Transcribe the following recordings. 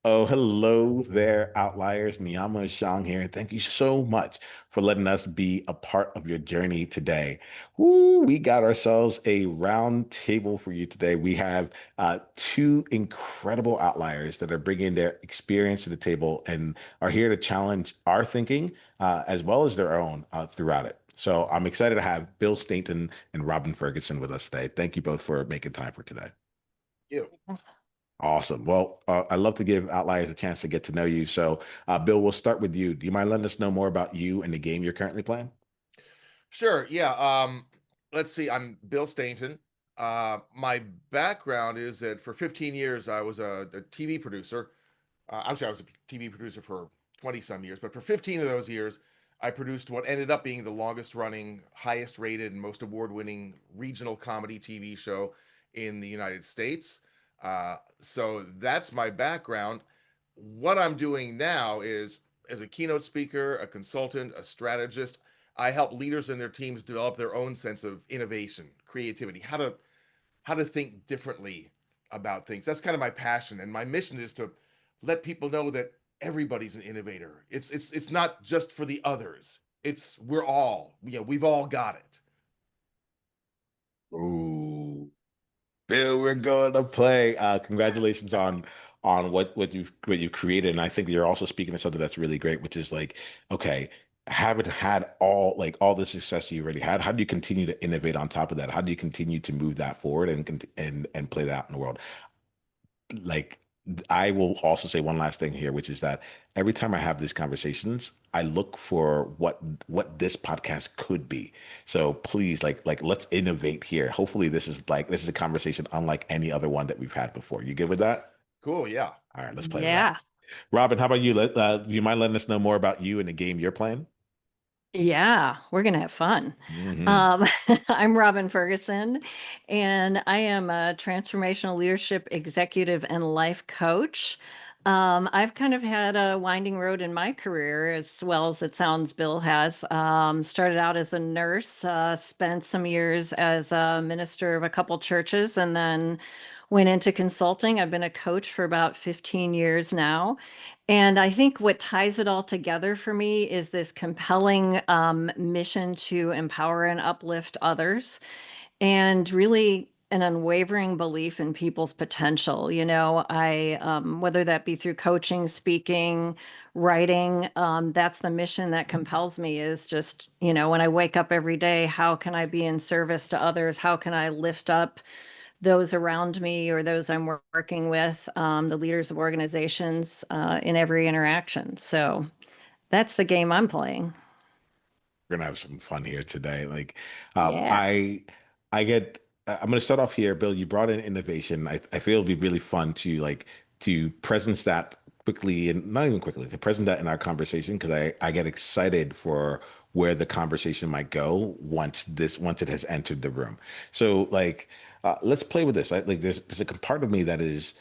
Oh, hello there, outliers. Niiamah Shang here. Thank you so much for letting us be a part of your journey today. Woo, we got ourselves a round table for you today. We have two incredible outliers that are bringing their experience to the table and are here to challenge our thinking as well as their own throughout it. So I'm excited to have Bill Stainton and Robin Ferguson with us today. Thank you both for making time for today. You. Awesome. Well, I'd love to give outliers a chance to get to know you. So, Bill, we'll start with you. Do you mind letting us know more about you and the game you're currently playing? Sure. Yeah. Let's see. I'm Bill Stainton. My background is that for 15 years I was a TV producer. Actually, I was a TV producer for 20 some years, but for 15 of those years, I produced what ended up being the longest running, highest rated, and most award winning regional comedy TV show in the United States. So that's my background. What I'm doing now is as a keynote speaker, a consultant, a strategist, I help leaders and their teams develop their own sense of innovation, creativity, how to think differently about things. That's kind of my passion, and my mission is to let people know that everybody's an innovator. It's not just for the others. It's we're all, we've all got it. Ooh, Bill, we're going to play. Congratulations on what you've created, and I think you're also speaking to something that's really great, which is like, okay, having had all the success you already had, how do you continue to innovate on top of that? How do you continue to move that forward and play that out in the world? Like, I will also say one last thing here, which is that every time I have these conversations, I look for what this podcast could be. So please, let's innovate here. Hopefully, this is a conversation unlike any other one that we've had before. You good with that? Cool, yeah. All right, let's play with that. Yeah. Robin, how about you? Do you mind letting us know more about you and the game you're playing? Yeah, we're gonna have fun. Hmm. Um, I'm Robin Ferguson, and I am a transformational leadership executive and life coach. I've kind of had a winding road in my career, as well as it sounds Bill has. Started out as a nurse, spent some years as a minister of a couple churches, and then went into consulting. I've been a coach for about 15 years now. And I think what ties it all together for me is this compelling mission to empower and uplift others, and really an unwavering belief in people's potential. Whether that be through coaching, speaking, writing, that's the mission that compels me is just, when I wake up every day, how can I be in service to others? How can I lift up those around me or those I'm working with, the leaders of organizations in every interaction. So that's the game I'm playing. We're gonna have some fun here today. Um, Yeah. I, I'm gonna start off here, Bill. You brought in innovation. I feel it'll be really fun to presence that quickly and not even quickly to present that in our conversation because I get excited for where the conversation might go once it has entered the room. So let's play with this. There's a part of me that is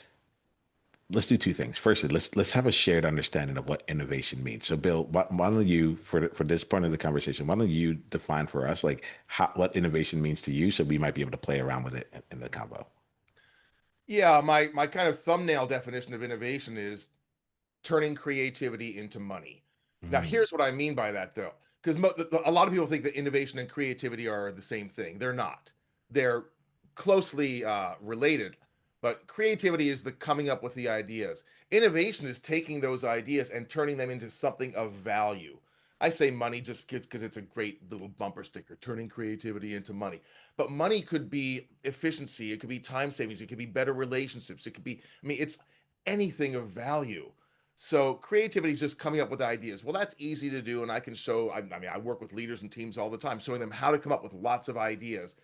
let's do two things. Firstly, let's have a shared understanding of what innovation means. So, Bill, why don't you, for this part of the conversation, why don't you define for us what innovation means to you, so we might be able to play around with it in the combo. Yeah, my kind of thumbnail definition of innovation is turning creativity into money. Now, Mm. here's what I mean by that, though, because a lot of people think that innovation and creativity are the same thing. They're not. They're closely related, but creativity is the coming up with the ideas. Innovation is taking those ideas and turning them into something of value. I say money just because it's a great little bumper sticker, turning creativity into money. But money could be efficiency, it could be time savings, it could be better relationships, it could be, I mean, it's anything of value. So creativity is just coming up with ideas. Well, that's easy to do, and I can show. I work with leaders and teams all the time, showing them how to come up with lots of ideas.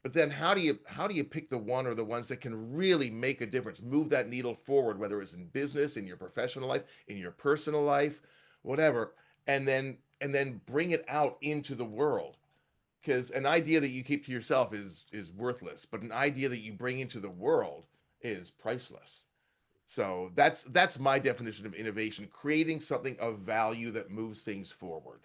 But then, how do you pick the one or the ones that can really make a difference, move that needle forward, whether it's in business, in your professional life, in your personal life, whatever, and then bring it out into the world. Because an idea that you keep to yourself is worthless, but an idea that you bring into the world is priceless. So that's my definition of innovation, creating something of value that moves things forward.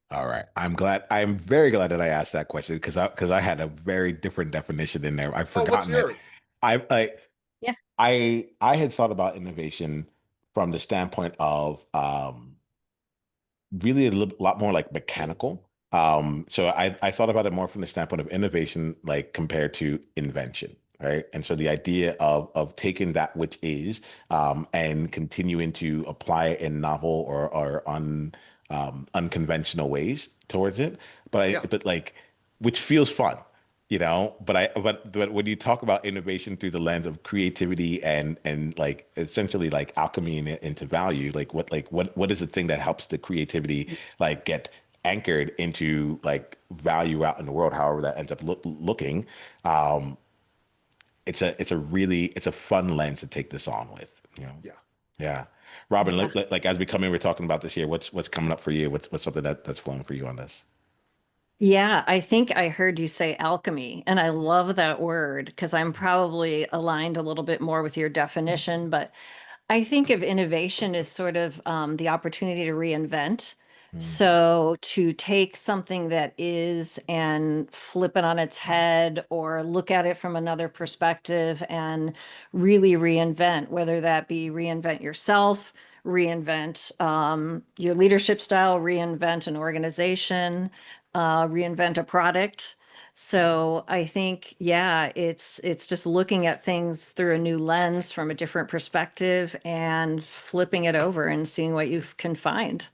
All right. I'm very glad that I asked that question because I had a very different definition in there. I've Oh, what's forgotten it. yours? I, I, Yeah. I had thought about innovation from the standpoint of really a lot more like mechanical. So I thought about it more from the standpoint of innovation, like compared to invention, right? And so the idea of taking that which is and continuing to apply it in novel or unconventional ways towards it, Yeah. but like which feels fun, but when you talk about innovation through the lens of creativity and like essentially like alchemy into value, like what is the thing that helps the creativity like get anchored into like value out in the world, however that ends up looking. um it's a fun lens to take this on with, you know. Yeah. Yeah. Robin, Yeah. like as we come in, we're talking about this year. What's coming up for you? What's something that's flowing for you on this? Yeah, I think I heard you say alchemy, and I love that word because I'm probably aligned a little bit more with your definition. But I think of innovation as sort of the opportunity to reinvent. Mm. So to take something that is and flip it on its head or look at it from another perspective and really reinvent, whether that be reinvent yourself, reinvent your leadership style, reinvent an organization, reinvent a product. So I think, yeah, it's just looking at things through a new lens from a different perspective and flipping it over and seeing what you can find.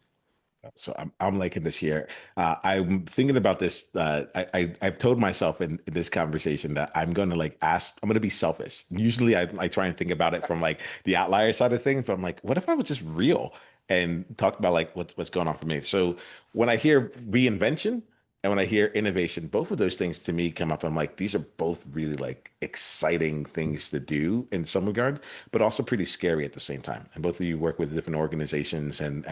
So I'm liking this year. I'm thinking about this. I've told myself in this conversation that I'm going to like ask. I'm going to be selfish. Usually, I try and think about it from like the outlier side of things. But I'm like, what if I was just real and talk about like what's going on for me? So when I hear reinvention and when I hear innovation, both of those things to me come up. I'm like, these are both really like exciting things to do in some regard, but also pretty scary at the same time. And both of you work with different organizations, and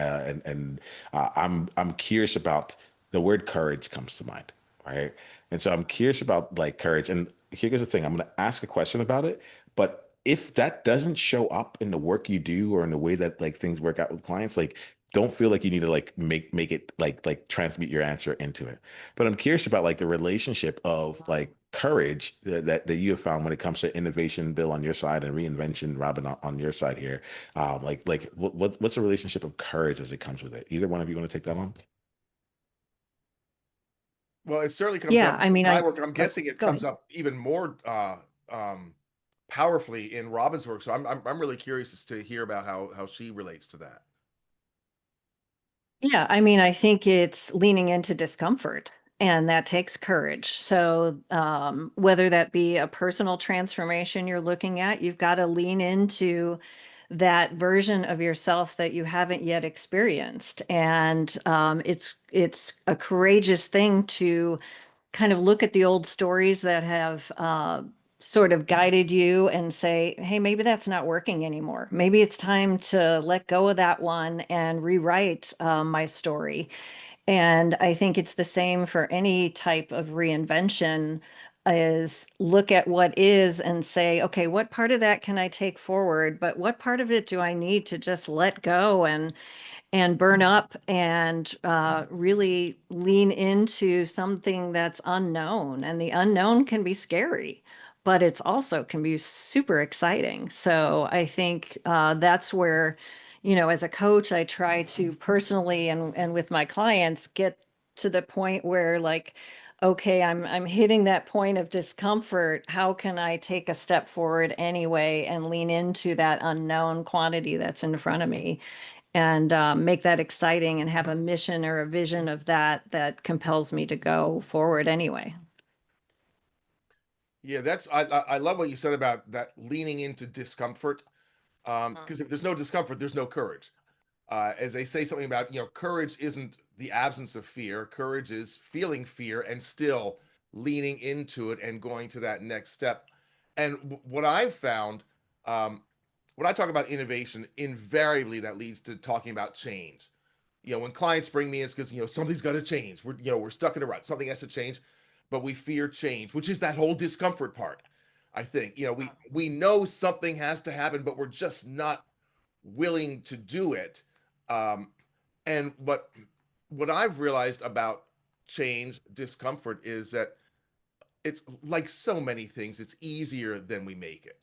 I'm curious about the word courage comes to mind, right? And so I'm curious about like courage. And here's the thing: I'm going to ask a question about it, but if that doesn't show up in the work you do or in the way that like things work out with clients, like don't feel like you need to like make it like transmute your answer into it. But I'm curious about like the relationship of like courage that you have found when it comes to innovation, Bill, on your side, and reinvention, Robin, on your side here. What's the relationship of courage as it comes with it? Either one of you want to take that on? Well, it certainly comes Yeah, up I in mean, my work. I'm oh, guessing it go comes ahead. up even more um, powerfully in Robin's work. So I'm really curious as to hear about how she relates to that. Yeah, I mean, I think it's leaning into discomfort, and that takes courage. So, whether that be a personal transformation you're looking at, you've got to lean into that version of yourself that you haven't yet experienced. And it's a courageous thing to kind of look at the old stories that have sort of guided you and say, hey, maybe that's not working anymore. Maybe it's time to let go of that one and rewrite my story. And I think it's the same for any type of reinvention is look at what is and say, okay, what part of that can I take forward, but what part of it do I need to just let go and burn up and really lean into something that's unknown. And the unknown can be scary, but it's also can be super exciting. So I think that's where, as a coach, I try to personally and with my clients get to the point where like, okay, I'm hitting that point of discomfort. How can I take a step forward anyway and lean into that unknown quantity that's in front of me? And make that exciting and have a mission or a vision of that compels me to go forward anyway. Yeah, I love what you said about that leaning into discomfort. Mm. Because if there's no discomfort, there's no courage. As they say something about, courage isn't the absence of fear. Courage is feeling fear and still leaning into it and going to that next step. And what I've found, um, when I talk about innovation, invariably that leads to talking about change. When clients bring me in, it's because something's got to change. We're stuck in a rut. Something has to change, but we fear change, which is that whole discomfort part. I think we know something has to happen, but we're just not willing to do it. Um, and what I've realized about change, discomfort, is that it's like so many things. It's easier than we make it.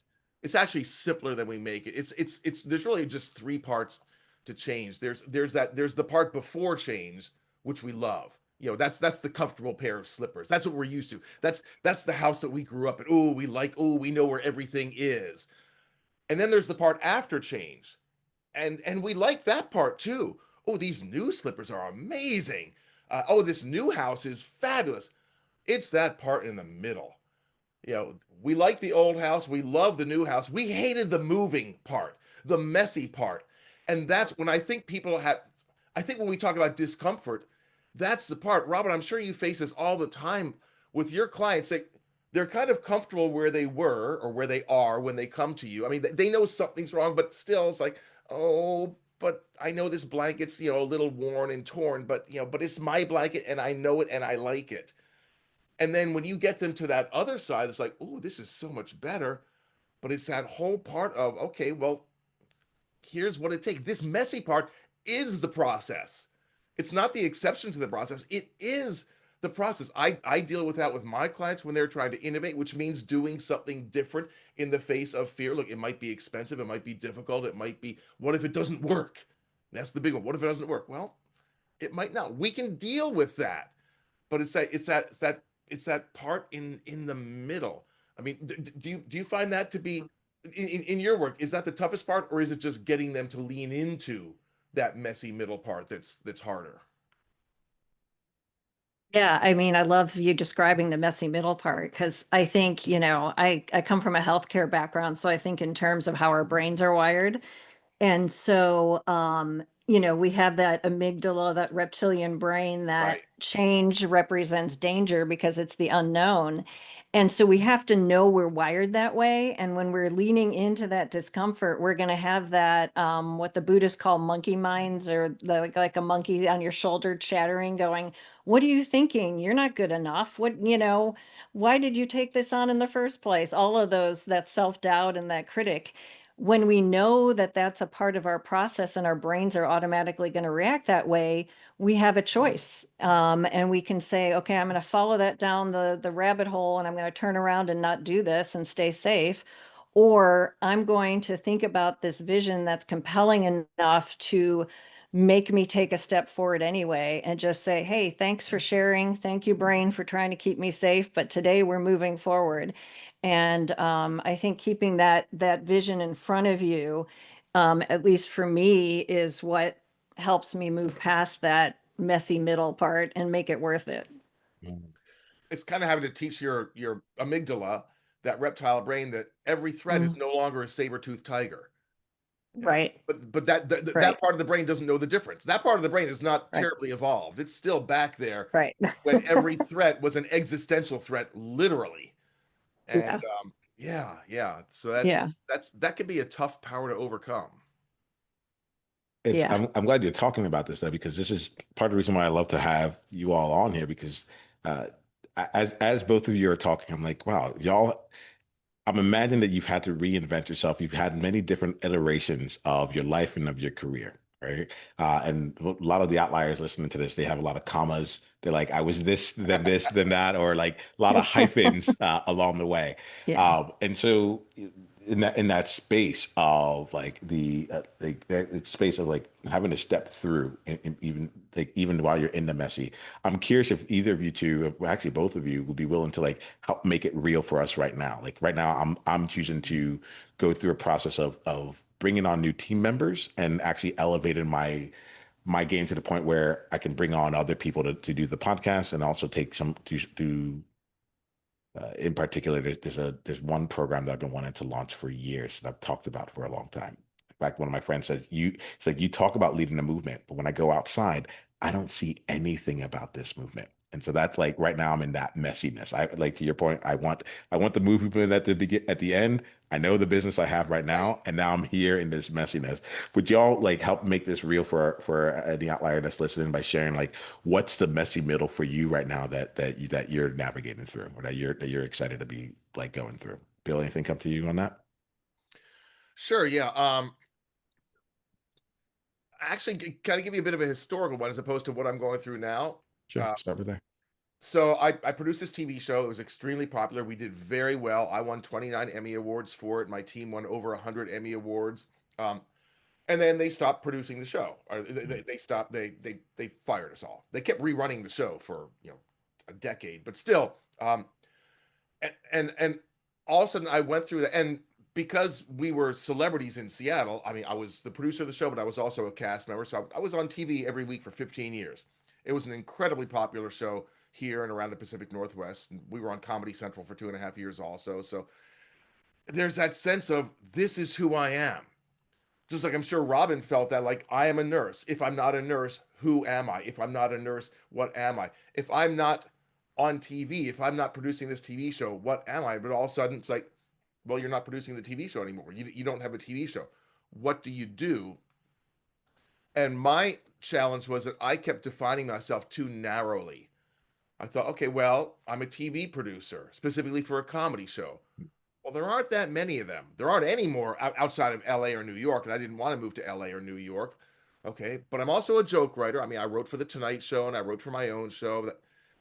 It's actually simpler than we make it. It's there's really just three parts to change. There's the part before change, which we love. You know, that's the comfortable pair of slippers. That's what we're used to. That's the house that we grew up in. Oh, we like, oh, we know where everything is. And then there's the part after change. And we like that part too. Oh, these new slippers are amazing. Oh, this new house is fabulous. It's that part in the middle. You know, we like the old house, we love the new house. We hated the moving part, the messy part. And that's when I think people have, I think when we talk about discomfort, that's the part. Robin, I'm sure you face this all the time with your clients. They're kind of comfortable where they were or where they are when they come to you. I mean, they know something's wrong, but still it's like, oh, but I know this blanket's, you know, a little worn and torn, but, you know, but it's my blanket and I know it and I like it. And then when you get them to that other side, it's like, oh, this is so much better. But it's that whole part of, okay, well, here's what it takes. This messy part is the process. It's not the exception to the process. It is the process. I deal with that with my clients when they're trying to innovate, which means doing something different in the face of fear. Look, it might be expensive. It might be difficult. It might be, what if it doesn't work? That's the big one. What if it doesn't work? Well, it might not. We can deal with that, but it's that part in the middle. I mean, do you find that to be in your work? Is that the toughest part, or is it just getting them to lean into that messy middle part that's harder? Yeah, I mean, I love you describing the messy middle part because I think, I come from a healthcare background, so I think in terms of how our brains are wired. And so, we have that amygdala, that reptilian brain, that Right. change represents danger because it's the unknown. And so we have to know we're wired that way. And when we're leaning into that discomfort, we're going to have that, what the Buddhists call monkey minds, or like a monkey on your shoulder chattering, going, what are you thinking? You're not good enough. Why did you take this on in the first place? All of those, that self doubt and that critic. When we know that that's a part of our process and our brains are automatically going to react that way, we have a choice. And we can say, okay, I'm going to follow that down the rabbit hole and I'm going to turn around and not do this and stay safe. Or I'm going to think about this vision that's compelling enough to make me take a step forward anyway and just say, hey, thanks for sharing. Thank you, brain, for trying to keep me safe. But today we're moving forward. And I think keeping that vision in front of you, at least for me, is what helps me move past that messy middle part and make it worth it. Mm. It's kind of having to teach your amygdala, that reptile brain, that every threat is Mm, no longer a saber-toothed tiger. You know, right, but that right, part of the brain doesn't know the difference. That part of the brain is not right, terribly evolved. It's still back there right. when every threat was an existential threat, literally. And Yeah, yeah, yeah. So yeah, that can be a tough power to overcome. yeah. I'm glad you're talking about this though, because this is part of the reason why I love to have you all on here because uh, as both of you are talking, I'm like, wow, y'all. I'm imagining that you've had to reinvent yourself. You've had many different iterations of your life and of your career, right? And a lot of the outliers listening to this, they have a lot of commas. They're like, I was this, then that, or like a lot of hyphens along the way. Yeah. And so in that space of like like that space of like having to step through and even while you're in the messy, I'm curious if either of you two, well, actually both of you, would be willing to like help make it real for us right now. Like right now, I'm choosing to go through a process of bringing on new team members and actually elevating my game to the point where I can bring on other people to do the podcast and also take some to in particular, there's one program that I've been wanting to launch for years that I've talked about for a long time. In fact, one of my friends says, it's like you talk about leading a movement, but when I go outside, I don't see anything about this movement. And so that's like right now I'm in that messiness. I like to your point, I want the movement at the end. I know the business I have right Right. now, and now I'm here in this messiness. Would y'all like help make this real for the outlier that's listening by sharing like what's the messy middle for you right now that you're navigating through or that you're excited to be like going through? Bill, anything come to you on that? Sure. Yeah. Actually, kind of give you a bit of a historical one as opposed to what I'm going through now. Sure. Uh, Start with there. So I produced this TV show. It was extremely popular. We did very well. I won 29 Emmy Awards for it. My team won over 100 Emmy Awards. Um, and then they stopped producing the show. Or they stopped. They fired us all. They kept rerunning the show for a decade, but still. And all of a sudden I went through that, and because we were celebrities in Seattle, I mean, I was the producer of the show, but I was also a cast member. So I was on TV every week for 15 years. It was an incredibly popular show here and around the Pacific Northwest. And we were on Comedy Central for 2.5 years also. So there's that sense of this is who I am. Just like I'm sure Robin felt that, like, I am a nurse. If I'm not a nurse, who am I? If I'm not a nurse, what am I? If I'm not on TV, if I'm not producing this TV show, what am I? But all of a sudden, it's like, well, you're not producing the TV show anymore. You don't have a TV show. What do you do? And my challenge was that I kept defining myself too narrowly. I thought, okay, well, I'm a TV producer, specifically for a comedy show. Well, there aren't that many of them. There aren't any more outside of LA or New York, and I didn't want to move to LA or New York. Okay, but I'm also a joke writer. I mean, I wrote for The Tonight Show and I wrote for my own show.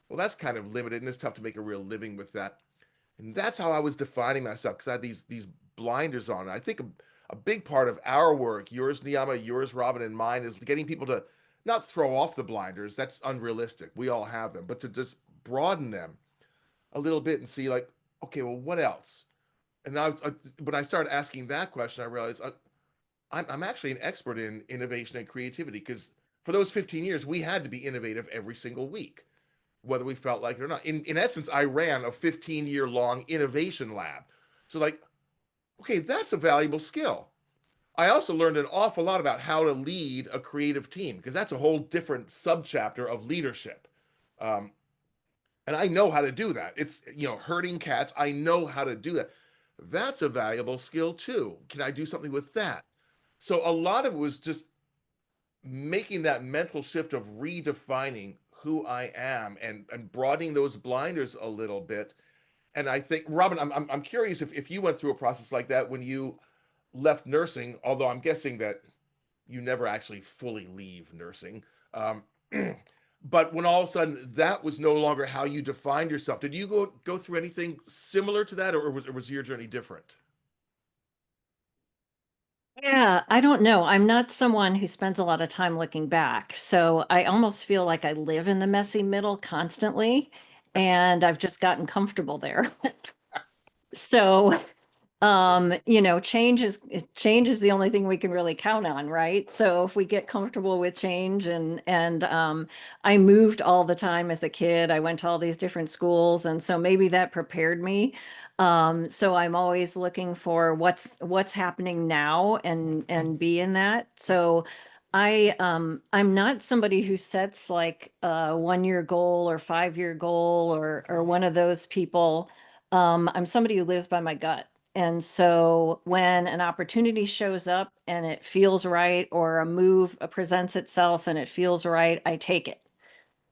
Well, that's kind of limited, and it's tough to make a real living with that. And that's how I was defining myself, because I had these blinders on. And I think a big part of our work, yours, Niiamah, yours, Robin, and mine, is getting people to not throw off the blinders. That's unrealistic. We all have them, but to just broaden them a little bit and see, like, okay, well, what else? And now, when I started asking that question, I realized I'm actually an expert in innovation and creativity, because for those 15 years, we had to be innovative every single week, whether we felt like it or not. In essence, I ran a 15-year long innovation lab. So, like, okay, that's a valuable skill. I also learned an awful lot about how to lead a creative team, because that's a whole different subchapter of leadership. Um, and I know how to do that. It's, herding cats. I know how to do that. That's a valuable skill too. Can I do something with that? So a lot of it was just making that mental shift of redefining who I am, and broadening those blinders a little bit. And I think, Robin, I'm curious if you went through a process like that when you left nursing, although I'm guessing that you never actually fully leave nursing. Um, but when all of a sudden that was no longer how you defined yourself, did you go through anything similar to that, or was your journey different? Yeah, I don't know. I'm not someone who spends a lot of time looking back. So I almost feel like I live in the messy middle constantly, and I've just gotten comfortable there. So change is the only thing we can really count on, right? So if we get comfortable with change, and I moved all the time as a kid. I went to all these different schools, and so maybe that prepared me. So I'm always looking for what's happening now, and be in that. So I'm not somebody who sets like a 1 year goal or 5 year goal, or one of those people. I'm somebody who lives by my gut. And so when an opportunity shows up and it feels right, or a move presents itself and it feels right, I take it.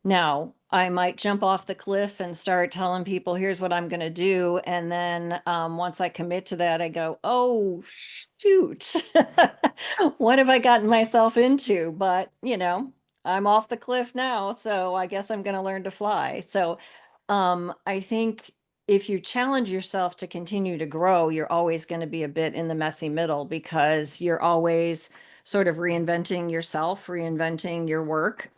Now, I might jump off the cliff and start telling people, here's what I'm going to do. And then once I commit to that, I go, oh, shoot, what have I gotten myself into? But, I'm off the cliff now. So I guess I'm going to learn to fly. So I think if you challenge yourself to continue to grow, you're always going to be a bit in the messy middle, because you're always sort of reinventing yourself, reinventing your work.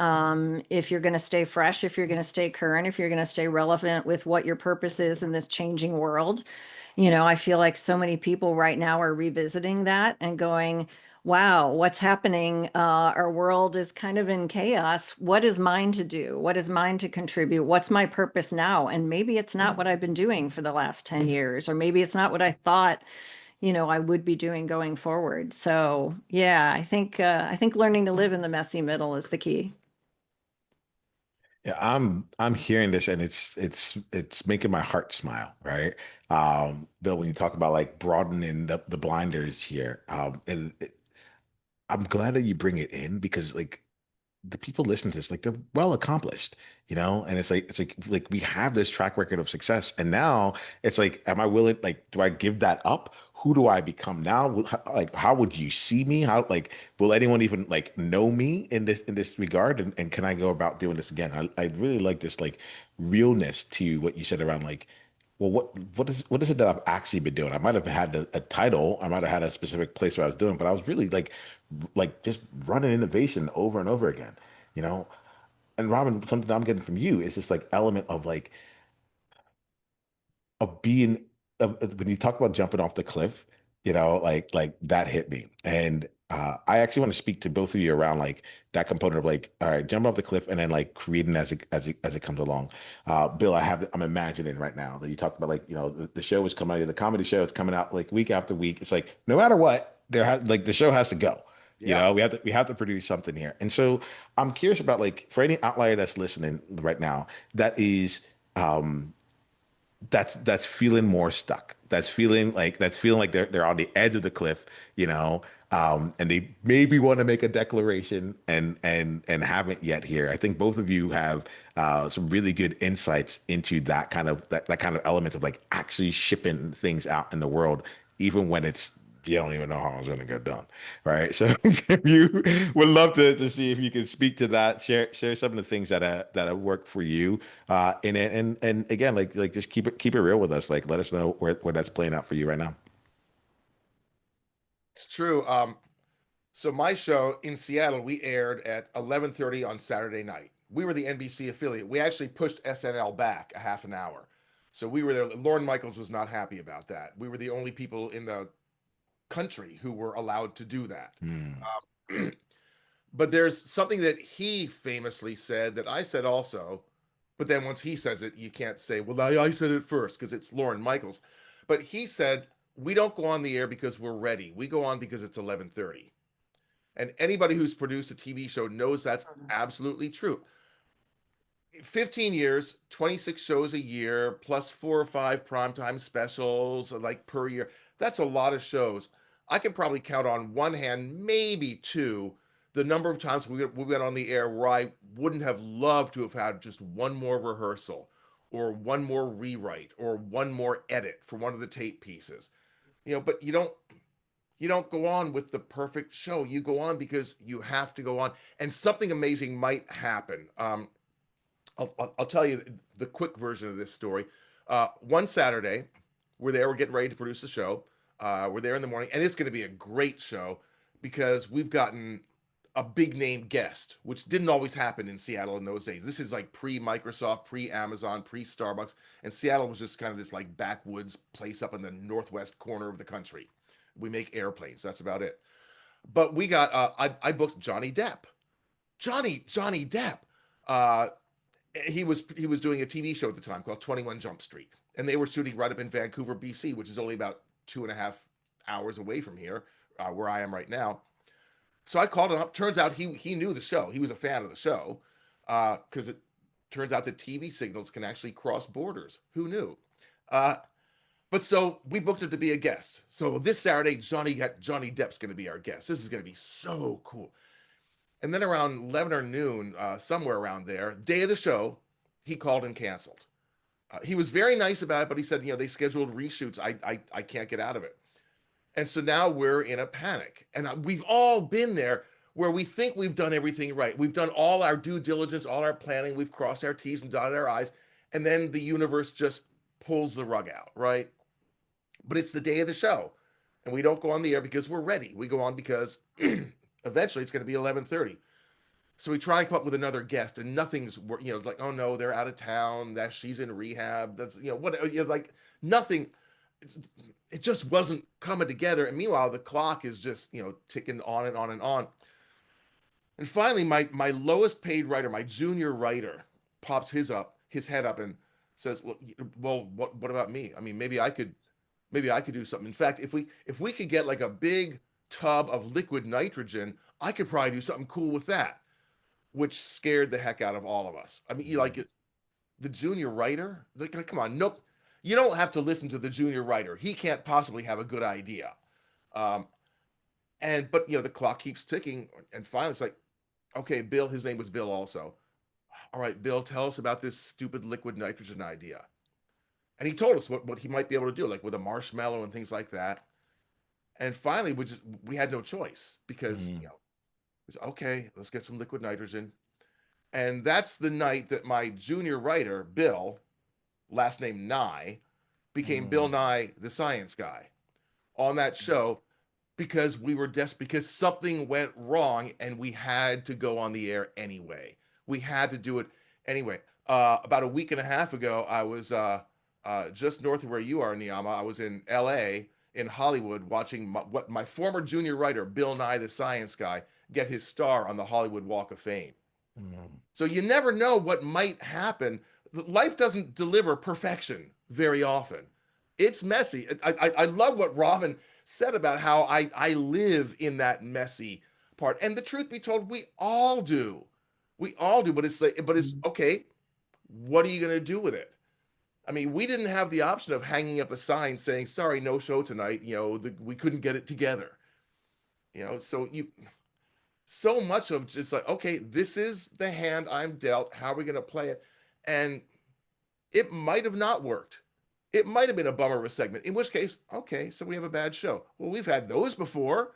If you're going to stay fresh, if you're going to stay current, if you're going to stay relevant with what your purpose is in this changing world. I feel like so many people right now are revisiting that and going, wow, what's happening? Our world is kind of in chaos. What is mine to do? What is mine to contribute? What's my purpose now? And maybe it's not what I've been doing for the last 10 years, or maybe it's not what I thought, I would be doing going forward. So yeah, I think learning to live in the messy middle is the key. Yeah, I'm hearing this and it's making my heart smile, right? Bill, when you talk about like broadening the blinders here, I'm glad that you bring it in, because like the people listening to this, like they're well accomplished, and it's like we have this track record of success, and now it's like, am I willing? Like, do I give that up? who do I become now? Like, how would you see me? How, like, will anyone even like know me in this regard? And can I go about doing this again? I really like this like realness to what you said around like, well, what is it that I've actually been doing? I might have had a title, I might have had a specific place where I was doing, but I was really like just running innovation over and over again, you know? And Robin, something I'm getting from you is this like element of like of being when you talk about jumping off the cliff, like that hit me. And I actually want to speak to both of you around like that component of like, all right, jumping off the cliff and then like creating as it comes along. Bill, I'm imagining right now that you talked about like, the show is coming out, the comedy show is coming out like week after week. It's like no matter what, there has like the show has to go. Yeah. We have to produce something here. And so I'm curious about like for any outlier that's listening right now, that is that's feeling more stuck. That's feeling like they're on the edge of the cliff, and they maybe want to make a declaration and haven't yet here. I think both of you have some really good insights into that kind of element of like actually shipping things out in the world, even when it's you don't even know how it's going to get done, right? So you would love to see if you can speak to that, share some of the things that have worked for you in it, and again, like just keep it real with us. Like, let us know where that's playing out for you right now. It's true. So my show in Seattle, we aired at 11:30 on Saturday night. We were the NBC affiliate. We actually pushed SNL back a half an hour. So we were there. Lorne Michaels was not happy about that. We were the only people in the country who were allowed to do that. Hmm. But there's something that he famously said that I said also. But then once he says it, you can't say, well, I said it first because it's Lorne Michaels. But he said, we don't go on the air because we're ready. We go on because it's 11:30. And anybody who's produced a TV show knows that's absolutely true. 15 years, 26 shows a year, plus 4 or 5 primetime specials like per year. That's a lot of shows. I can probably count on one hand, maybe two, the number of times we went on the air where I wouldn't have loved to have had just one more rehearsal or one more rewrite or one more edit for one of the tape pieces. But you don't go on with the perfect show. You go on because you have to go on, and something amazing might happen. I'll tell you the quick version of this story. One Saturday, we're there. We're getting ready to produce the show. We're there in the morning, and it's going to be a great show because we've gotten a big name guest, which didn't always happen in Seattle in those days. This is like pre Microsoft, pre Amazon, pre Starbucks, and Seattle was just kind of this like backwoods place up in the northwest corner of the country. We make airplanes. That's about it. But we got I booked Johnny Depp. Johnny Depp. Uh, he was doing a TV show at the time called 21 Jump Street, and they were shooting right up in Vancouver, BC, which is only about 2.5 hours away from here, where I am right now. So I called him up. Turns out he knew the show. He was a fan of the show because it turns out that TV signals can actually cross borders. Who knew? Uh, but so we booked him to be a guest. So this Saturday, Johnny Depp's going to be our guest. This is going to be so cool. And then around 11 or noon, somewhere around there, day of the show, he called and canceled. He was very nice about it, but he said, they scheduled reshoots. I can't get out of it. And so now we're in a panic. And we've all been there where we think we've done everything right. We've done all our due diligence, all our planning. We've crossed our T's and dotted our I's. And then the universe just pulls the rug out, right? But it's the day of the show. And we don't go on the air because we're ready. We go on because eventually it's going to be 11:30. So we try and come up with another guest, and nothing's, it's like, oh no, they're out of town. That she's in rehab. That's, like nothing. It just wasn't coming together. And meanwhile, the clock is just, ticking on and on and on. And finally, my lowest paid writer, my junior writer, pops his head up and says, look, well, what about me? I mean, maybe I could do something. In fact, if we could get like a big tub of liquid nitrogen, I could probably do something cool with that, which scared the heck out of all of us. I mean, the junior writer, like, come on, nope. You don't have to listen to the junior writer. He can't possibly have a good idea. Um, but the clock keeps ticking, and finally it's like, okay, Bill, his name was Bill also. All right, Bill, tell us about this stupid liquid nitrogen idea. And he told us what he might be able to do, like with a marshmallow and things like that. And finally, we had no choice because Mm, it was okay. Let's get some liquid nitrogen. And that's the night that my junior writer, Bill, last name Nye, became Bill mm, Nye the Science Guy on that show because we were desperate because something went wrong and we had to go on the air anyway. We had to do it anyway. About a week and a half ago, I was just north of where you are, Niiamah. I was in L.A. in Hollywood watching what my former junior writer, Bill Nye the Science Guy, get his star on the Hollywood Walk of Fame. mm. So you never know what might happen. Life doesn't deliver perfection very often. It's messy. I love what Robin said about how I live in that messy part. And the truth be told, we all do. We all do, but it's like, but it's okay. What are you going to do with it? I mean, we didn't have the option of hanging up a sign saying, "Sorry, no show tonight." We couldn't get it together. So so much of just like, okay, this is the hand I'm dealt. How are we going to play it? And it might have not worked. It might have been a bummer of a segment, in which case, okay, so we have a bad show. Well, we've had those before.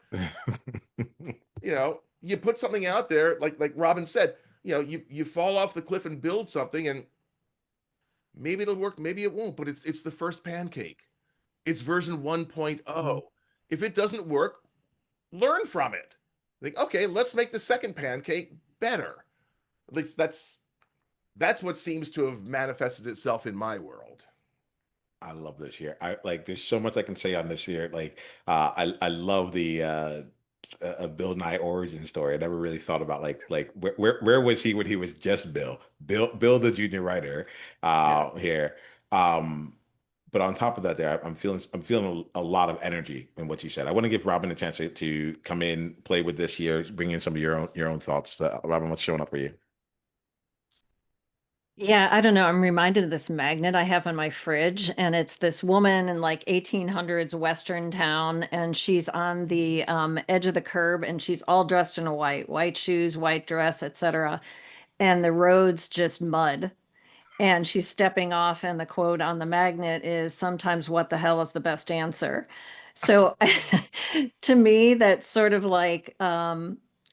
You put something out there, like Robin said, you fall off the cliff and build something, and maybe it'll work, maybe it won't, but it's the first pancake. It's version 1.0. If it doesn't work, learn from it. Like, okay, let's make the second pancake better. At least that's what seems to have manifested itself in my world. I love this year. I like there's so much I can say on this year. Like I love the Bill Nye origin story. I never really thought about like where was he when he was just Bill the junior writer Yeah. here. Um but on top of that there I'm feeling a lot of energy in what you said. I want to give Robin a chance to come in, play with this here, bring in some of your own thoughts. Robin, what's showing up for you? Yeah, I don't know. I'm reminded of this magnet I have on my fridge, and it's this woman in like 1800s Western town, and she's on the edge of the curb, and she's all dressed in a white shoes, white dress, etc. And the road's just mud, and she's stepping off, and the quote on the magnet is sometimes what the hell is the best answer. So to me that's sort of like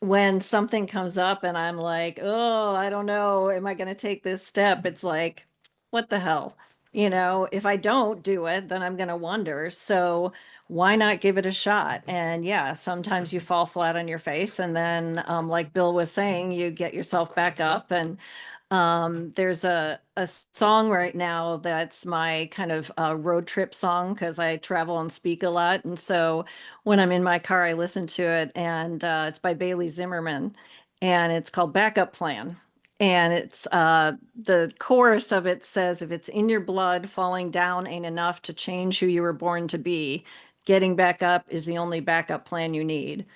when something comes up and I'm like, oh, I don't know, am I going to take this step? It's like, what the hell, if I don't do it then I'm going to wonder, so why not give it a shot? And yeah, sometimes you fall flat on your face, and then like Bill was saying, you get yourself back up. And there's a song right now that's my kind of road trip song because I travel and speak a lot. And so when I'm in my car, I listen to it, and it's by Bailey Zimmerman, and it's called Backup Plan. And it's the chorus of it says, if it's in your blood, falling down ain't enough to change who you were born to be. Getting back up is the only backup plan you need.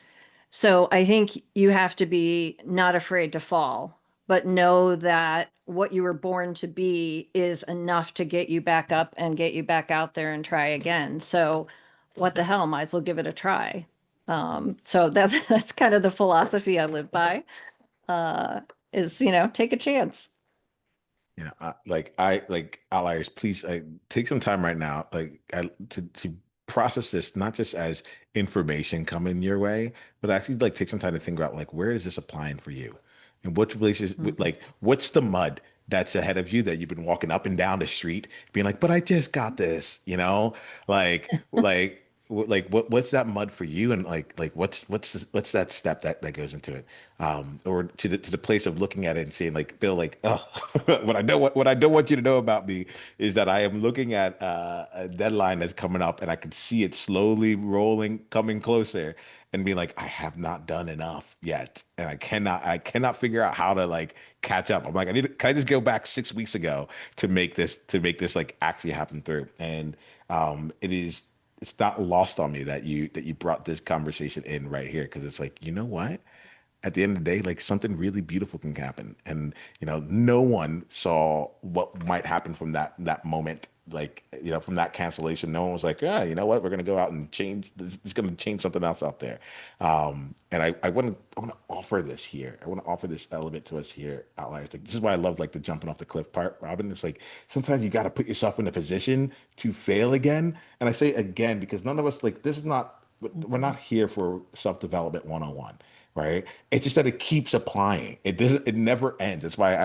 So I think you have to be not afraid to fall, but know that what you were born to be is enough to get you back up and get you back out there and try again. So what the hell, might as well give it a try. So that's that's kind of the philosophy I live by. Uh, is take a chance. Yeah, like outliers. Please, take some time right now, to process this not just as information coming your way, but actually like take some time to think about like where is this applying for you, and what places, Mhm. like what's the mud that's ahead of you that you've been walking up and down the street, being like, but I just got this, like what's that mud for you, and like what's that step that goes into it, or to the place of looking at it and saying like Bill, like, oh, what I don't want you to know about me is that I am looking at a deadline that's coming up, and I can see it slowly rolling, coming closer, and being like, I have not done enough yet, and I cannot figure out how to like catch up. I'm like, can I just go back 6 weeks ago to make this like actually happen through, and it's not lost on me that you brought this conversation in right here, because it's like, you know what? At the end of the day, like something really beautiful can happen. And, no one saw what might happen from that moment. Like, from that cancellation, no one was like, yeah, you know what? We're gonna go out and change it's gonna change something else out there. And I want to offer this here. I want to offer this element to us here, outliers. Like, this is why I love like the jumping off the cliff part, Robin. It's like sometimes you got to put yourself in a position to fail again. And I say again because none of us, like, this is not we're not here for self-development 101, right? It's just that it keeps applying. It never ends. That's why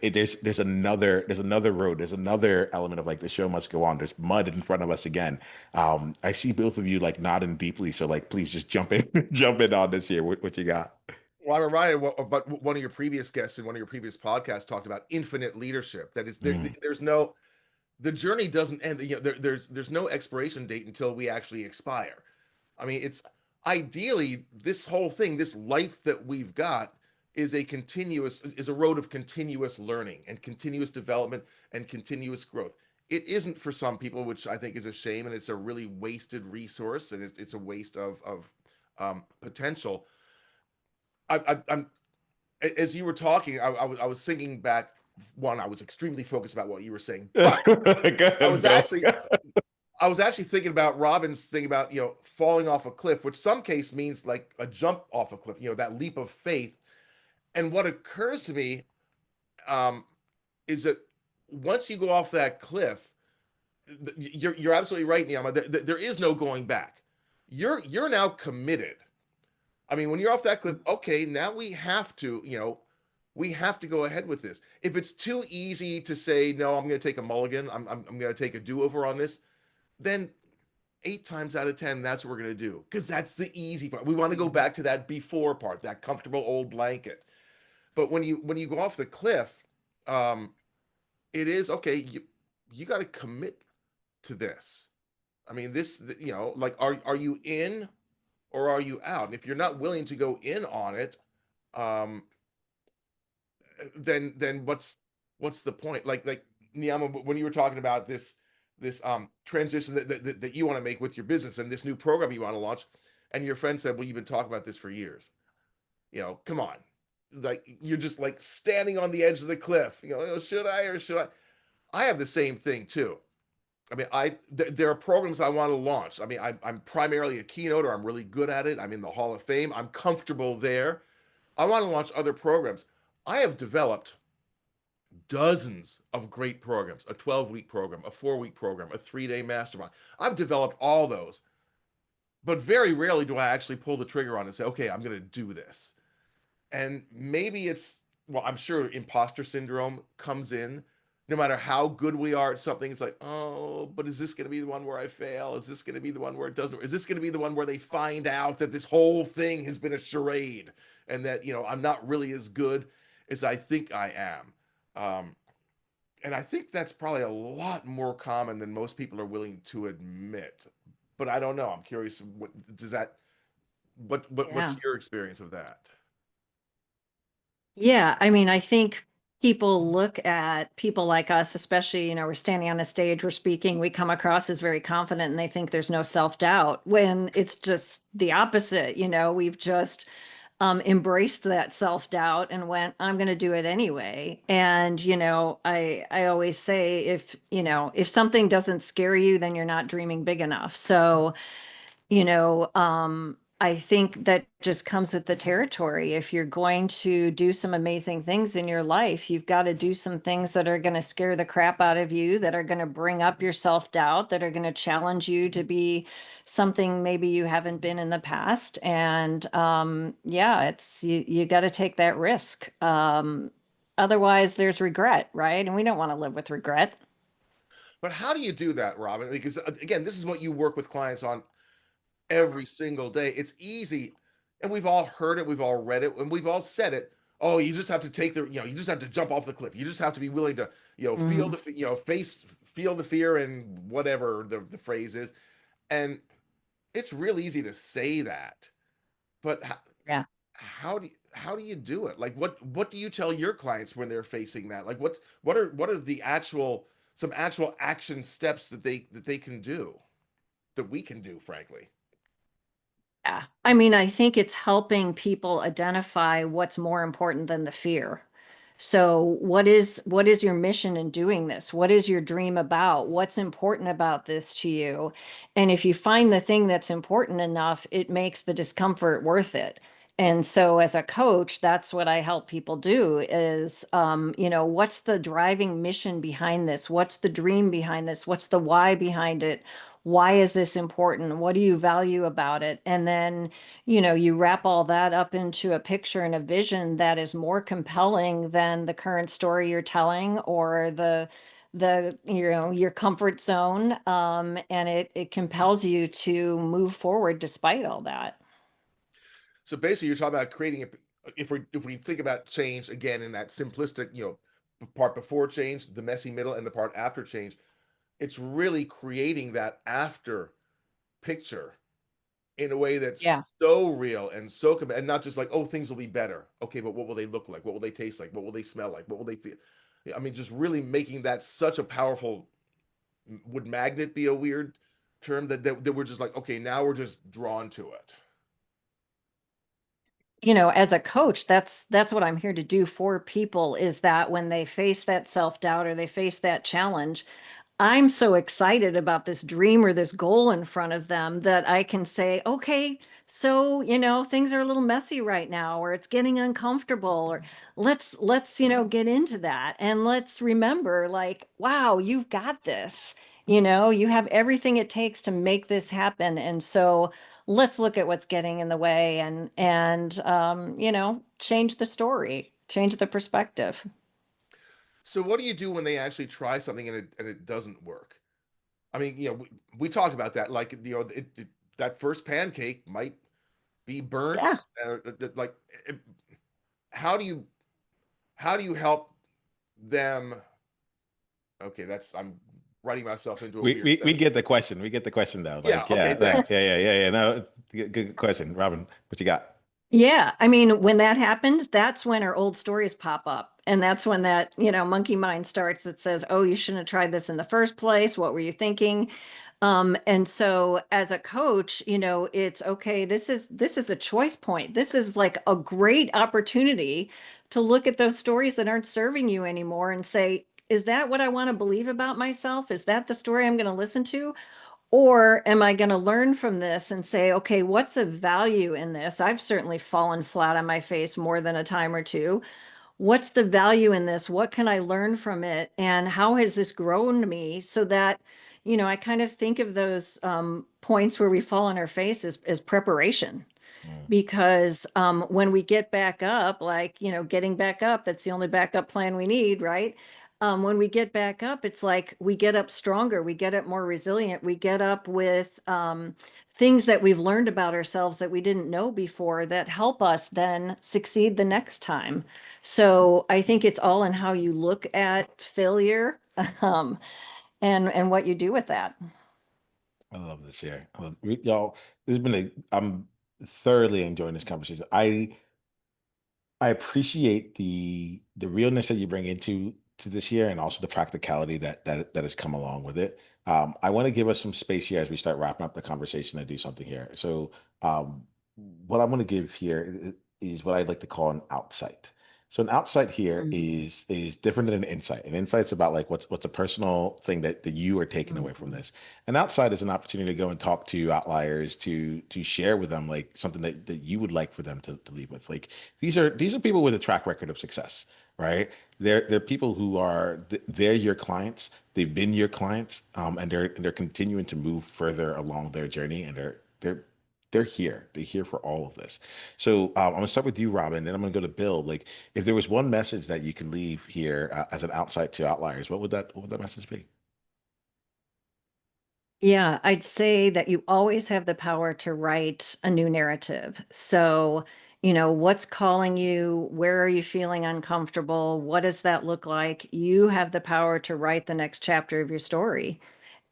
there's another road, there's another element of like the show must go on. There's mud in front of us again. I see both of you like nodding deeply, so like please just jump in, jump in on this here. What you got? Well, I'm reminded about one of your previous guests in one of your previous podcasts talked about infinite leadership. That is, Mm. there's no, the journey doesn't end. There's no expiration date until we actually expire. I mean, it's ideally this whole thing, this life that we've got is a road of continuous learning and continuous development and continuous growth. It isn't for some people, which I think is a shame, and it's a really wasted resource, and it's a waste of potential. I'm as you were talking, I was thinking back. One, I was extremely focused about what you were saying, but Go I ahead, was Bill. actually I was actually thinking about Robin's thing about, falling off a cliff, which some case means like a jump off a cliff, that leap of faith. And what occurs to me um, is that once you go off that cliff, you're absolutely right, Niiamah. There is no going back. You're now committed. I mean, when you're off that cliff, okay, now we have to go ahead with this. If it's too easy to say no, I'm going to take a mulligan. I'm going to take a do over on this. Then 8 times out of 10, that's what we're going to do because that's the easy part. We want to go back to that before part, that comfortable old blanket. But when you go off the cliff, um, it is okay. You got to commit to this. I mean, like, are you in or are you out? And if you're not willing to go in on it, um, then what's the point? Like Niiamah, when you were talking about this transition that you want to make with your business and this new program you want to launch, and your friend said, "Well, you've been talking about this for years. Come on, like you're just like standing on the edge of the cliff. Should I or should I?" I have the same thing too. I mean, there are programs I want to launch. I mean, I'm primarily a keynoter. I'm really good at it. I'm in the Hall of Fame. I'm comfortable there. I want to launch other programs. I have developed dozens of great programs, a 12-week program, a 4-week program, a 3-day mastermind. I've developed all those, but very rarely do I actually pull the trigger on and say, okay, I'm going to do this. And maybe well, I'm sure imposter syndrome comes in. No matter how good we are at something, it's like, oh, but is this going to be the one where I fail? Is this going to be the one where it doesn't? Is this going to be the one where they find out that this whole thing has been a charade and that, I'm not really as good as I think I am? Um, and I think that's probably a lot more common than most people are willing to admit. But I don't know. I'm curious. What's Yeah. your experience of that? Yeah, I mean, I think people look at people like us, especially, we're standing on a stage, we're speaking, we come across as very confident and they think there's no self-doubt when it's just the opposite. We've just embraced that self-doubt and went, I'm going to do it anyway. And, I always say if something doesn't scare you, then you're not dreaming big enough. So, I think that just comes with the territory. If you're going to do some amazing things in your life, you've got to do some things that are going to scare the crap out of you, that are going to bring up your self-doubt, that are going to challenge you to be something maybe you haven't been in the past. And yeah, it's you got to take that risk. Otherwise, there's regret, right? And we don't want to live with regret. But how do you do that, Robin? Because again, this is what you work with clients on every single day. It's easy, and we've all heard it, we've all read it, and we've all said it. Oh, you just have to you just have to jump off the cliff. You just have to be willing to, feel Mm, the, feel the fear and whatever the phrase is. And it's real easy to say that, but yeah. how do you do it? Like, what do you tell your clients when they're facing that? Like, what are the some actual action steps that they can do, that we can do, frankly? Yeah. I mean, I think it's helping people identify what's more important than the fear. So what is your mission in doing this? What is your dream about? What's important about this to you? And if you find the thing that's important enough, it makes the discomfort worth it. And so as a coach, that's what I help people do is, what's the driving mission behind this? What's the dream behind this? What's the why behind it? Why is this important? What do you value about it? And then, you wrap all that up into a picture and a vision that is more compelling than the current story you're telling or your comfort zone. And it compels you to move forward despite all that. So basically, you're talking about creating a. If we think about change again in that simplistic, part before change, the messy middle, and the part after change, it's really creating that after picture in a way Yeah. that's so real and and not just like, oh, things will be better. Okay, but what will they look like? What will they taste like? What will they smell like? What will they feel? I mean, just really making that such a powerful. Would magnet be a weird term that we're just like, okay, now we're just drawn to it. As a coach, that's what I'm here to do for people, is that when they face that self-doubt or they face that challenge, I'm so excited about this dream or this goal in front of them that I can say, okay, so, things are a little messy right now, or it's getting uncomfortable, or let's, get into that. And let's remember, like, wow, you've got this. You have everything it takes to make this happen. And so let's look at what's getting in the way and change the story, change the perspective. So what do you do when they actually try something and it doesn't work? I mean, we talked about that. Like, that first pancake might be burnt. Yeah. Like, it, how do you help them? Okay, I'm writing myself into a weird We sentence. get the question. We get the question though. Yeah. Like, Okay. yeah, like, Thanks. yeah. No, good question, Robin. What you got? Yeah, I mean, when that happened, that's when our old stories pop up. And that's when that, monkey mind starts. It says, oh, you shouldn't have tried this in the first place. What were you thinking? And so as a coach, it's okay, this is a choice point. This is like a great opportunity to look at those stories that aren't serving you anymore and say, is that what I want to believe about myself? Is that the story I'm going to listen to? Or am I going to learn from this and say, okay, what's of value in this? I've certainly fallen flat on my face more than a time or two. What's the value in this? What can I learn from it? And how has this grown me so that, I kind of think of those points where we fall on our face as preparation, Mm. because when we get back up, like, getting back up, that's the only backup plan we need, right? When we get back up, it's like we get up stronger, we get up more resilient, we get up with things that we've learned about ourselves that we didn't know before that help us then succeed the next time. So I think it's all in how you look at failure, um, and what you do with that. I love this here. Y'all, this has been I'm thoroughly enjoying this conversation. I appreciate the realness that you bring to this year and also the practicality that has come along with it. I want to give us some space here as we start wrapping up the conversation and do something here. So, what I want to give here is what I'd like to call an outsight. So, an outsight here Mhm. is different than an insight. An insight's about like what's a personal thing that you are taking away from Mhm. this. An outside is an opportunity to go and talk to outliers to share with them like something that you would like for them to leave with. Like these are people with a track record of success, right? They're people who they're your clients. They've been your clients, and they're continuing to move further along their journey, and they're here. They're here for all of this. So I'm gonna start with you, Robin, then I'm gonna go to Bill. Like, if there was one message that you can leave here as an outside to outliers, what would that message be? Yeah, I'd say that you always have the power to write a new narrative. So, what's calling you? Where are you feeling uncomfortable? What does that look like? You have the power to write the next chapter of your story.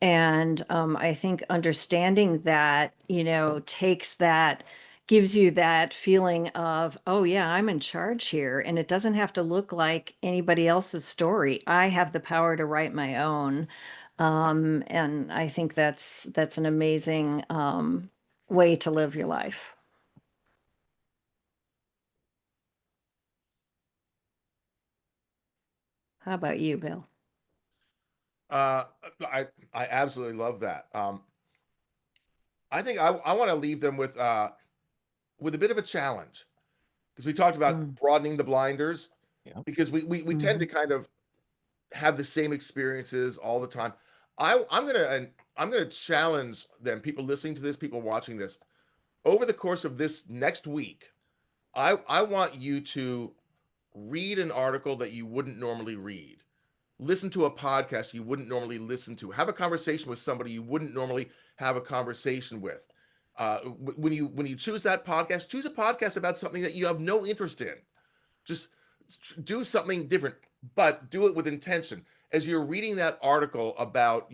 And I think understanding that, gives you that feeling of, oh, yeah, I'm in charge here. And it doesn't have to look like anybody else's story. I have the power to write my own. And I think that's an amazing way to live your life. How about you, Bill? Uh, I absolutely love that. I think I want to leave them with a bit of a challenge because we talked about Mm, broadening the blinders Yeah. because we tend to mhm. kind of have the same experiences all the time. I'm gonna challenge them, people listening to this, people watching this, over the course of this next week. I want you to read an article that you wouldn't normally read, listen to a podcast you wouldn't normally listen to, have a conversation with somebody you wouldn't normally have a conversation with. When you choose that podcast, choose a podcast about something that you have no interest in. Just do something different, but do it with intention. As you're reading that article about,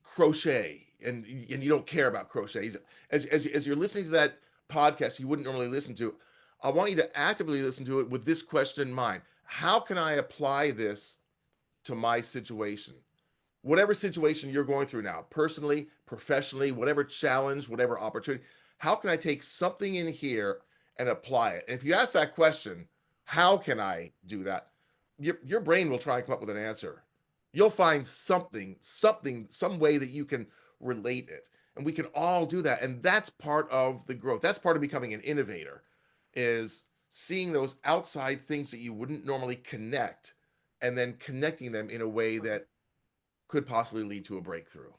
crochet, and you don't care about crochet, as you're listening to that podcast you wouldn't normally listen to, I want you to actively listen to it with this question in mind: how can I apply this to my situation? Whatever situation you're going through now, personally, professionally, whatever challenge, whatever opportunity, how can I take something in here and apply it? And if you ask that question, how can I do that? Your brain will try and come up with an answer. You'll find some way that you can relate it. And we can all do that. And that's part of the growth. That's part of becoming an innovator, is seeing those outside things that you wouldn't normally connect, and then connecting them in a way that could possibly lead to a breakthrough.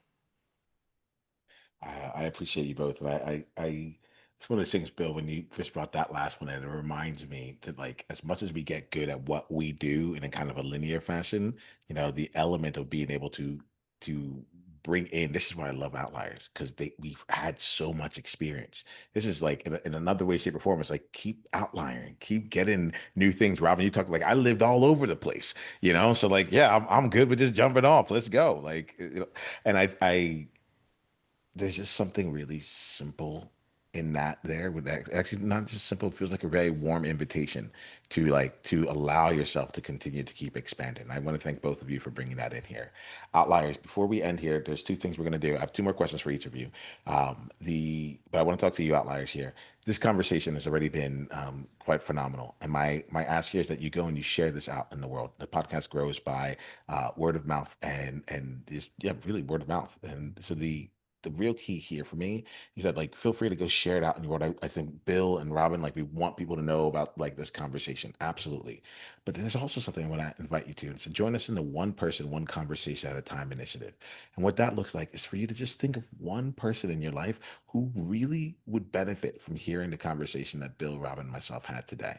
I appreciate you both. And it's one of those things, Bill, when you first brought that last one, and it reminds me that, like, as much as we get good at what we do in a kind of a linear fashion, the element of being able to bring in, this is why I love outliers, because we've had so much experience. This is like in another way, shape, or form. It's like, keep outliering, keep getting new things. Robin, you talk like, I lived all over the place, so like, yeah, I'm good with just jumping off. Let's go. Like, and I there's just something really simple in that, there with that, actually not just simple, it feels like a very warm invitation to allow yourself to continue to keep expanding. I want to thank both of you for bringing that in here. Outliers, before we end here, there's two things we're going to do. I have two more questions for each of you. The But I want to talk to you outliers here. This conversation has already been quite phenomenal, and my ask here is that you go and you share this out in the world. The podcast grows by word of mouth, and just, yeah, really word of mouth. And so the real key here for me is that, like, feel free to go share it out in the world. I think Bill and Robin, like, we want people to know about, like, this conversation. Absolutely. But there's also something I want to invite you to. So join us in the one person, one conversation at a time initiative. And what that looks like is for you to just think of one person in your life who really would benefit from hearing the conversation that Bill, Robin, and myself had today,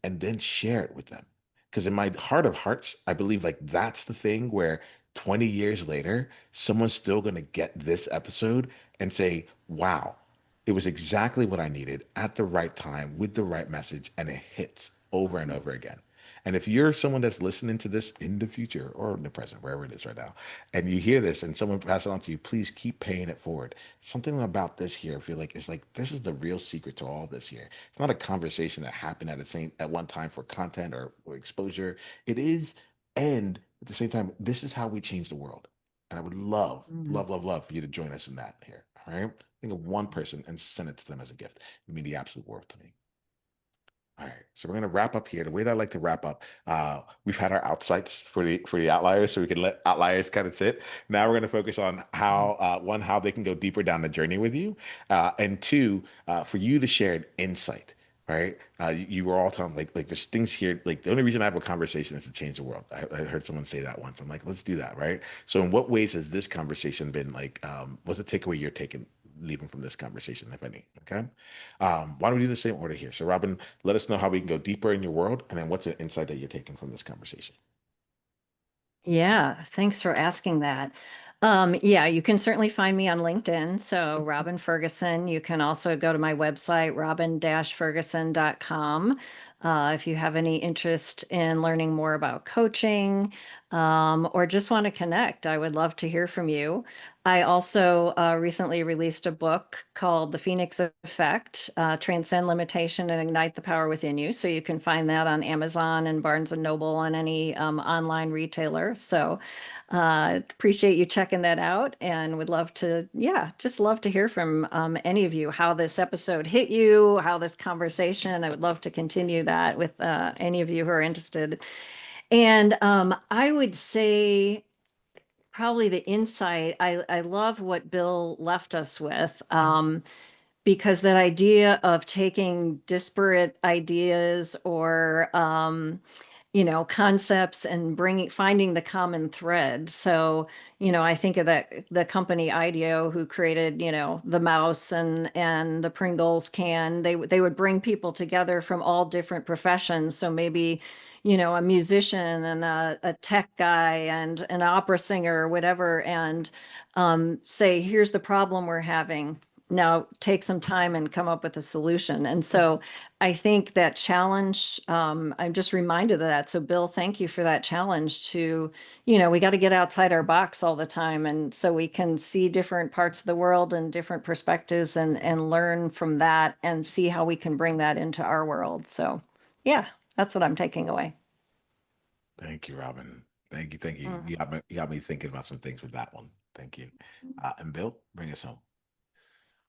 and then share it with them. Because in my heart of hearts, I believe, like, that's the thing where 20 years later, someone's still going to get this episode and say, wow, it was exactly what I needed at the right time with the right message, and it hits over and over again. And if you're someone that's listening to this in the future or in the present, wherever it is right now, and you hear this and someone passes it on to you, please keep paying it forward. Something about this here, I feel like it's like, this is the real secret to all this here. It's not a conversation that happened at one time for content or exposure. It is, and at the same time, this is how we change the world. And I would love, Mm. love, love, love for you to join us in that here. All right. Think of one person and send it to them as a gift. It would mean the absolute world to me. All right, so we're gonna wrap up here. The way that I like to wrap up, we've had our outsights for the outliers, so we can let outliers kind of sit. Now we're gonna focus on how, one, how they can go deeper down the journey with you, and two, for you to share an insight. Right? You were all telling, like there's things here. Like, the only reason I have a conversation is to change the world. I heard someone say that once. I'm like, let's do that, right? So, in what ways has this conversation been like? What's the takeaway you're taking, leaving from this conversation, if any? Okay. Why don't we do the same order here? So, Robin, let us know how we can go deeper in your world, and then what's the insight that you're taking from this conversation? Yeah, thanks for asking that. Yeah, you can certainly find me on LinkedIn. So, Robin Ferguson. You can also go to my website, robin-ferguson.com. If you have any interest in learning more about coaching, or just want to connect, I would love to hear from you. I also recently released a book called The Phoenix Effect, Transcend Limitation and Ignite the Power Within You. So you can find that on Amazon and Barnes and Noble and any online retailer. So appreciate you checking that out, and would love to, yeah, just love to hear from any of you, how this episode hit you, how this conversation. I would love to continue that with any of you who are interested. And I would say, probably the insight, I love what Bill left us with, because that idea of taking disparate ideas, or concepts and finding the common thread. So, I think of the company IDEO who created, the mouse and the Pringles can. They would bring people together from all different professions. So maybe, a musician and a tech guy and an opera singer or whatever, and say, here's the problem we're having. Now take some time and come up with a solution. And so I think that challenge, I'm just reminded of that. So Bill, thank you for that challenge to, we got to get outside our box all the time. And so we can see different parts of the world and different perspectives and learn from that and see how we can bring that into our world. So yeah, that's what I'm taking away. Thank you, Robin. Thank you. Thank you. Mm. You got me thinking about some things with that one. Thank you. And Bill, bring us home.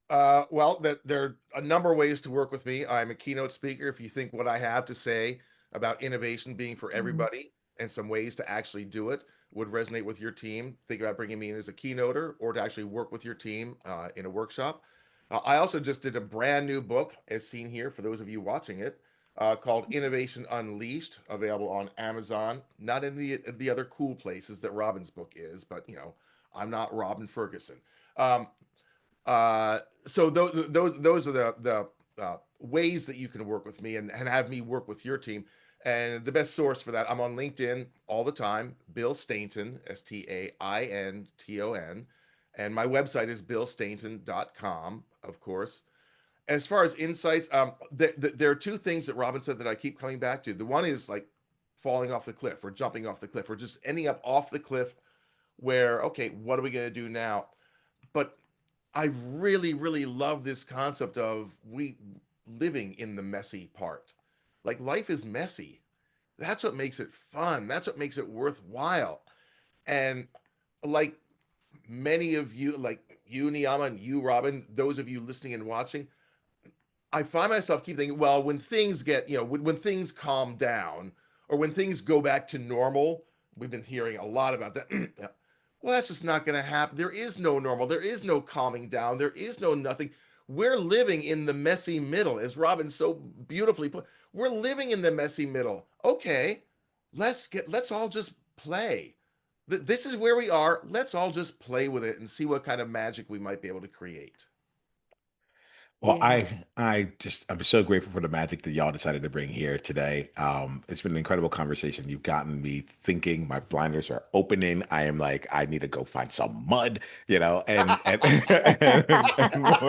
Well, there are a number of ways to work with me. I'm a keynote speaker. If you think what I have to say about innovation being for Mm. everybody and some ways to actually do it would resonate with your team, think about bringing me in as a keynoter or to actually work with your team in a workshop. I also just did a brand new book, as seen here, for those of you watching it, called Innovation Unleashed, available on Amazon. Not in the other cool places that Robin's book is, but I'm not Robin Ferguson. Um, so those are the ways that you can work with me and have me work with your team. And the best source for that, I'm on LinkedIn all the time, Bill Stainton, Stainton, and my website is billstainton.com, of course. As far as insights, there are two things that Robin said that I keep coming back to. The one is like falling off the cliff or jumping off the cliff or just ending up off the cliff where, okay, what are we going to do now? But I really, really love this concept of we living in the messy part. Like life is messy. That's what makes it fun. That's what makes it worthwhile. And like many of you, like you, Niiamah, and you, Robin, those of you listening and watching, I find myself keep thinking, well, when things get, when things calm down or when things go back to normal, we've been hearing a lot about that. Well, that's just not going to happen. There is no normal. There is no calming down. There is no nothing. We're living in the messy middle, as Robin so beautifully put. We're living in the messy middle. Okay, let's all just play. This is where we are. Let's all just play with it and see what kind of magic we might be able to create. Well, Yeah. I'm so grateful for the magic that y'all decided to bring here today. It's been an incredible conversation. You've gotten me thinking. My blinders are opening. I am like, I need to go find some mud, and more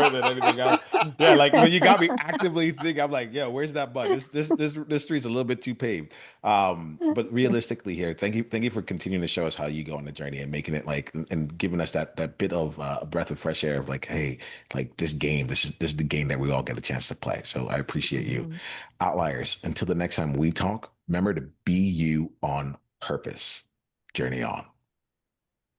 than anything else, yeah. Like when you got me actively thinking, I'm like, yo, where's that mud? This street's a little bit too paved. But realistically, here, thank you for continuing to show us how you go on the journey and making it like and giving us that bit of a breath of fresh air of like, hey, like this game, this is the game that we all get a chance to play. So I appreciate you. Mhm. Outliers, until the next time we talk, remember to be you on purpose. Journey on.